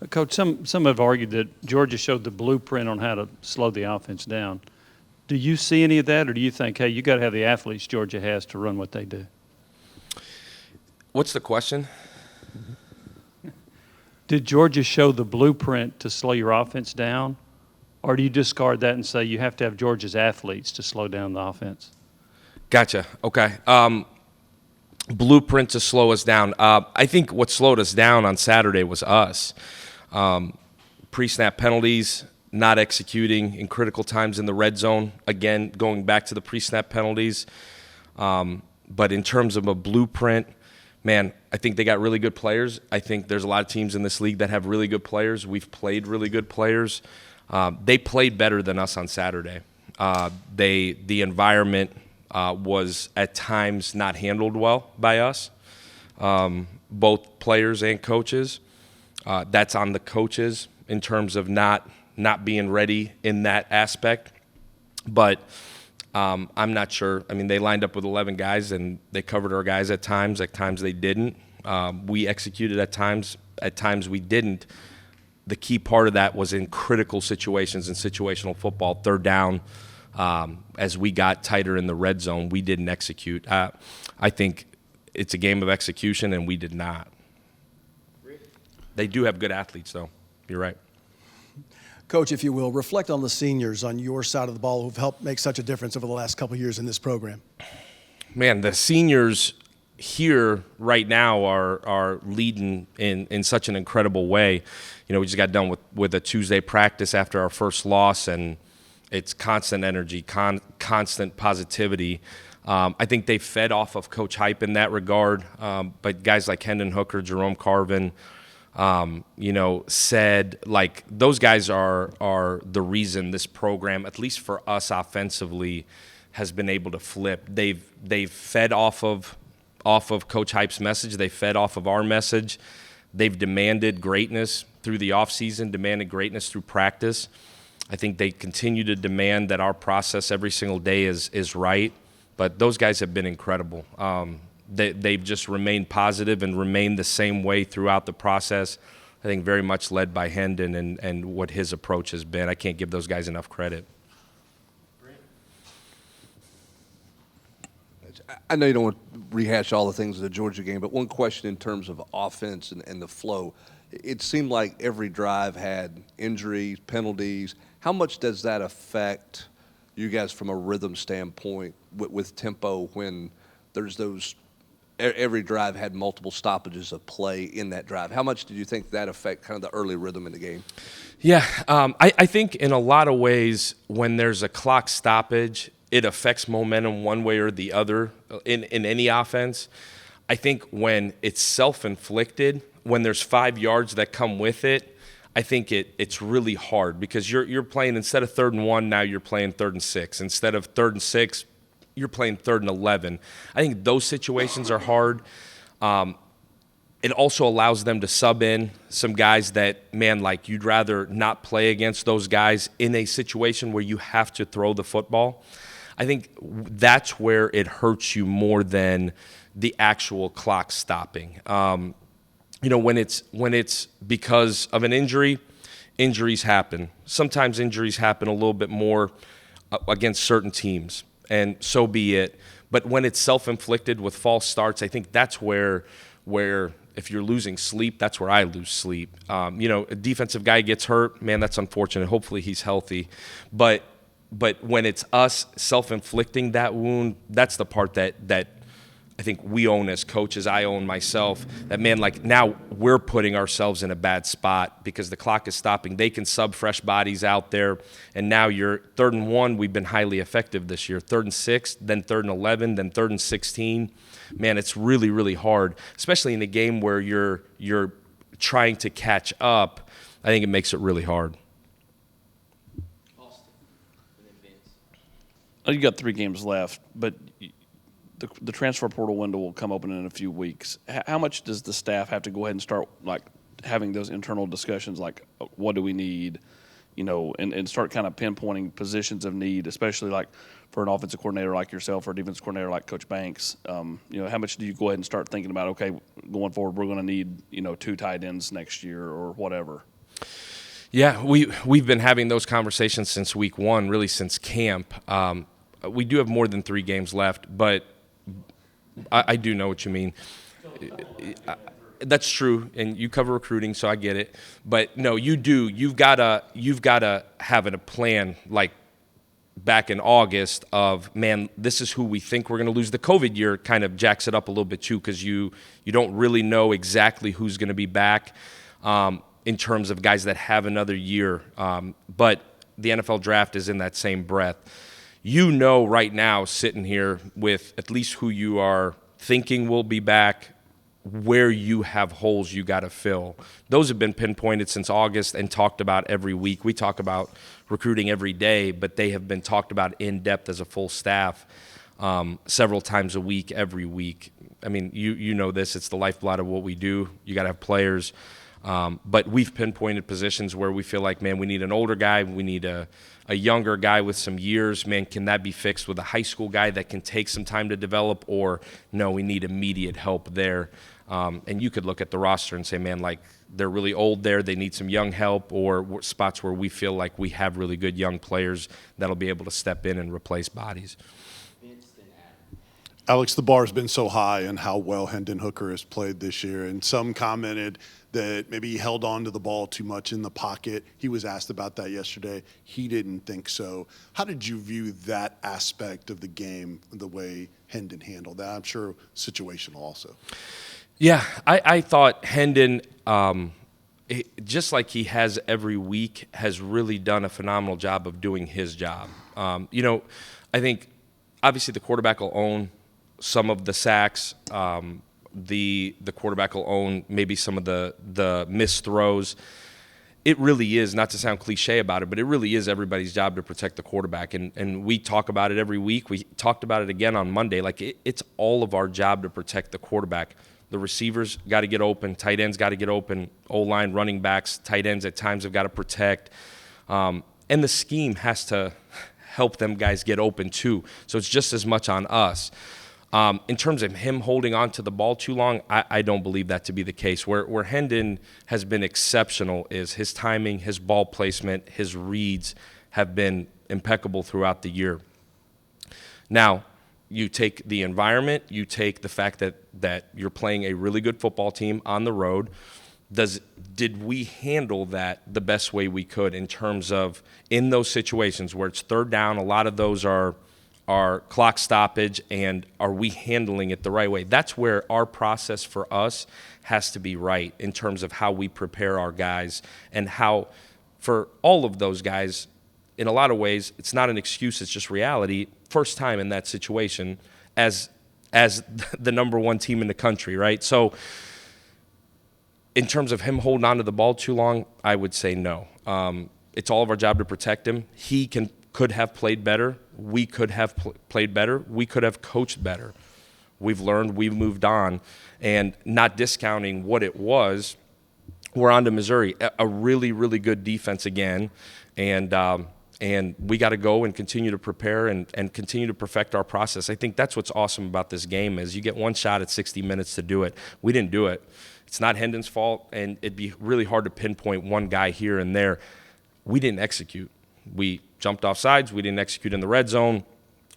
Coach, some have argued that Georgia showed the blueprint on how to slow the offense down. Do you see any of that, or do you think, hey, you got to have the athletes Georgia has to run what they do? What's the question? Did Georgia show the blueprint to slow your offense down, or do you discard that and say you have to have Georgia's athletes to slow down the offense? Gotcha. Okay. Blueprint to slow us down. I think what slowed us down on Saturday was us. Pre-snap penalties, not executing in critical times in the red zone. Again, going back to the pre-snap penalties. But in terms of a blueprint, man, I think they got really good players. I think there's a lot of teams in this league that have really good players. We've played really good players. They played better than us on Saturday. The environment was at times not handled well by us, both players and coaches. That's on the coaches in terms of not being ready in that aspect. But I'm not sure. I mean, they lined up with 11 guys, and they covered our guys at times. At times they didn't. We executed at times. At times we didn't. The key part of that was in critical situations in situational football, third down. As we got tighter in the red zone, we didn't execute. I think it's a game of execution, and we did not. They do have good athletes, though. You're right. Coach, if you will, reflect on the seniors on your side of the ball who've helped make such a difference over the last couple of years in this program. Man, the seniors here right now are leading in such an incredible way. You know, we just got done with a Tuesday practice after our first loss, and it's constant energy, constant positivity. I think they fed off of Coach Hype in that regard. But guys like Hendon Hooker, Jerome Carvin, said, like, those guys are the reason this program, at least for us offensively, has been able to flip. They've fed off of Coach Hype's message. They fed off of our message. They've demanded greatness through the offseason, demanded greatness through practice. I think they continue to demand that our process every single day is right. But those guys have been incredible. They've just remained positive and remained the same way throughout the process. I think very much led by Hendon and what his approach has been. I can't give those guys enough credit. I know you don't want to rehash all the things of the Georgia game, but one question in terms of offense and the flow. It seemed like every drive had injuries, penalties. How much does that affect you guys from a rhythm standpoint with tempo when there's those – every drive had multiple stoppages of play in that drive? How much did you think that affect kind of the early rhythm in the game? Yeah, I think in a lot of ways when there's a clock stoppage, it affects momentum one way or the other in any offense. I think when it's self-inflicted, when there's 5 yards that come with it, I think it's really hard because you're playing, instead of 3rd and 1, now you're playing 3rd and 6. Instead of 3rd and 6, you're playing 3rd and 11. I think those situations are hard. It also allows them to sub in some guys that, man, like you'd rather not play against those guys in a situation where you have to throw the football. I think that's where it hurts you more than the actual clock stopping. When it's because of an injury, injuries happen. Sometimes injuries happen a little bit more against certain teams, and so be it. But when it's self-inflicted with false starts, I think that's where if you're losing sleep, that's where I lose sleep. A defensive guy gets hurt, man, that's unfortunate. Hopefully he's healthy. But when it's us self-inflicting that wound, that's the part that I think we own as coaches. I own myself. That, man, like now we're putting ourselves in a bad spot because the clock is stopping. They can sub fresh bodies out there, and now you're 3rd and 1. We've been highly effective this year. 3rd and 6, then 3rd and 11, then 3rd and 16. Man, it's really, really hard, especially in a game where you're trying to catch up. I think it makes it really hard. You got 3 games left, but the transfer portal window will come open in a few weeks. How much does the staff have to go ahead and start like having those internal discussions, like what do we need? and start kind of pinpointing positions of need, especially like for an offensive coordinator like yourself or a defensive coordinator like Coach Banks? How much do you go ahead and start thinking about, okay, going forward, we're going to need, 2 tight ends next year or whatever? Yeah, we've been having those conversations since week 1, really since camp. We do have more than 3 games left, but I do know what you mean. That's true, and you cover recruiting, so I get it. But no, you do. You've gotta have a plan like back in August of, man, this is who we think we're going to lose. The COVID year kind of jacks it up a little bit too, because you don't really know exactly who's going to be back in terms of guys that have another year. But the NFL draft is in that same breath. Right now, sitting here with at least who you are thinking will be back, where you have holes you got to fill. Those have been pinpointed since August and talked about every week. We talk about recruiting every day, but they have been talked about in depth as a full staff several times a week, every week. I mean, you know this. It's the lifeblood of what we do. You got to have players. But we've pinpointed positions where we feel like, man, we need an older guy. We need a younger guy with some years. Man, can that be fixed with a high school guy that can take some time to develop? Or, no, we need immediate help there. And you could look at the roster and say, man, like, they're really old there. They need some young help, or spots where we feel like we have really good young players that'll be able to step in and replace bodies. Alex, the bar has been so high on how well Hendon Hooker has played this year, and some commented that maybe he held on to the ball too much in the pocket. He was asked about that yesterday. He didn't think so. How did you view that aspect of the game, the way Hendon handled that? I'm sure situational also. Yeah, I thought Hendon, just like he has every week, has really done a phenomenal job of doing his job. I think obviously the quarterback will own some of the sacks. The quarterback will own maybe some of the missed throws. It really is, not to sound cliche about it, but it really is everybody's job to protect the quarterback. And we talk about it every week. We talked about it again on Monday. Like, it's all of our job to protect the quarterback. The receivers got to get open. Tight ends got to get open. O-line, running backs, tight ends at times have got to protect. And the scheme has to help them guys get open too. So it's just as much on us. In terms of him holding on to the ball too long, I don't believe that to be the case. Where Hendon has been exceptional is his timing, his ball placement, his reads have been impeccable throughout the year. Now, you take the environment, you take the fact that you're playing a really good football team on the road. Did we handle that the best way we could in terms of in those situations where it's third down? A lot of those are clock stoppage, and are we handling it the right way? That's where our process for us has to be right in terms of how we prepare our guys, and how for all of those guys, in a lot of ways, it's not an excuse, it's just reality. First time in that situation as the number 1 team in the country, right? So in terms of him holding on to the ball too long, I would say no. It's all of our job to protect him. He could have played better. We could have played better. We could have coached better. We've learned. We've moved on. And not discounting what it was, we're on to Missouri, a really, really good defense again. And we got to go and continue to prepare and continue to perfect our process. I think that's what's awesome about this game is you get one shot at 60 minutes to do it. We didn't do it. It's not Hendon's fault, and it'd be really hard to pinpoint one guy here and there. We didn't execute. We jumped off sides. We didn't execute in the red zone,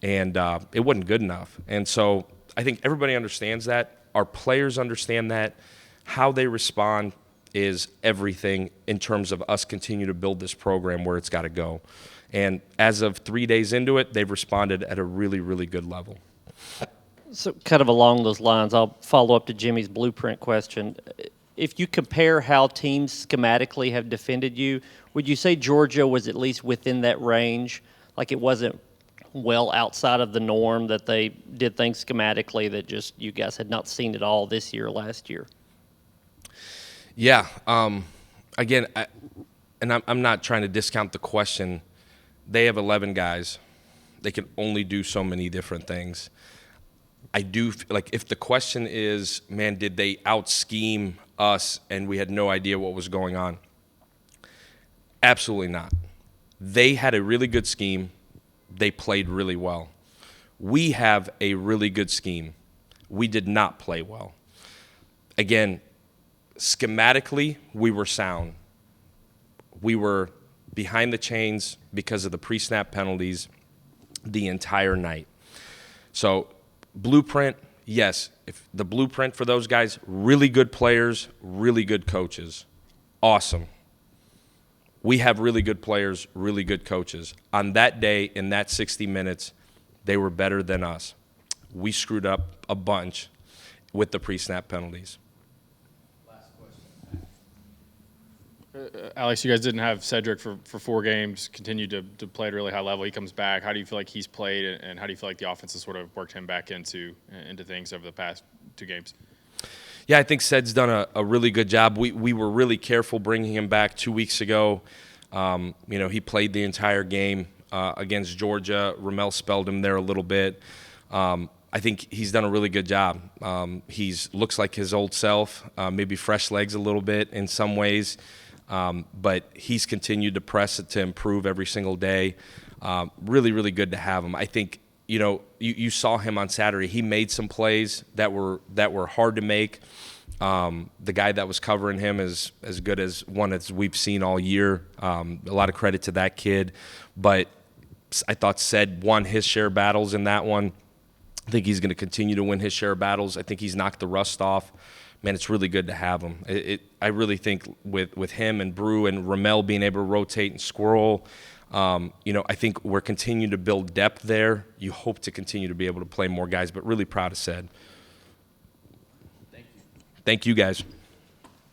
and it wasn't good enough. And so I think everybody understands that. Our players understand that. How they respond is everything in terms of us continue to build this program where it's got to go. And as of 3 days into it, they've responded at a really, really good level. So kind of along those lines, I'll follow up to Jimmy's blueprint question. If you compare how teams schematically have defended you, would you say Georgia was at least within that range? Like it wasn't well outside of the norm that they did things schematically that just you guys had not seen at all this year, last year? Yeah. Again, I'm not trying to discount the question. They have 11 guys. They can only do so many different things. I do, like, if the question is, man, did they out-scheme us and we had no idea what was going on? Absolutely not. They had a really good scheme. They played really well. We have a really good scheme. We did not play well. Again, schematically, we were sound. We were behind the chains because of the pre-snap penalties the entire night. So, blueprint, yes. If the blueprint for those guys, really good players, really good coaches. Awesome. We have really good players, really good coaches. On that day, in that 60 minutes, they were better than us. We screwed up a bunch with the pre-snap penalties. Alex, you guys didn't have Cedric for 4 games, continued to play at a really high level. He comes back. How do you feel like he's played, and how do you feel like the offense has sort of worked him back into things over the past 2 games? Yeah, I think Ced's done a really good job. We were really careful bringing him back 2 weeks ago. He played the entire game against Georgia. Ramel spelled him there a little bit. I think he's done a really good job. He's looks like his old self, maybe fresh legs a little bit in some ways. But he's continued to press it to improve every single day. Really, really good to have him. I think, you saw him on Saturday. He made some plays that were hard to make. The guy that was covering him is as good as one as we've seen all year. A lot of credit to that kid. But I thought Ced won his share of battles in that one. I think he's going to continue to win his share of battles. I think he's knocked the rust off. Man, it's really good to have him. I really think with him and Brew and Ramel being able to rotate and squirrel, I think we're continuing to build depth there. You hope to continue to be able to play more guys, but really proud of Ced. Thank you. Thank you, guys.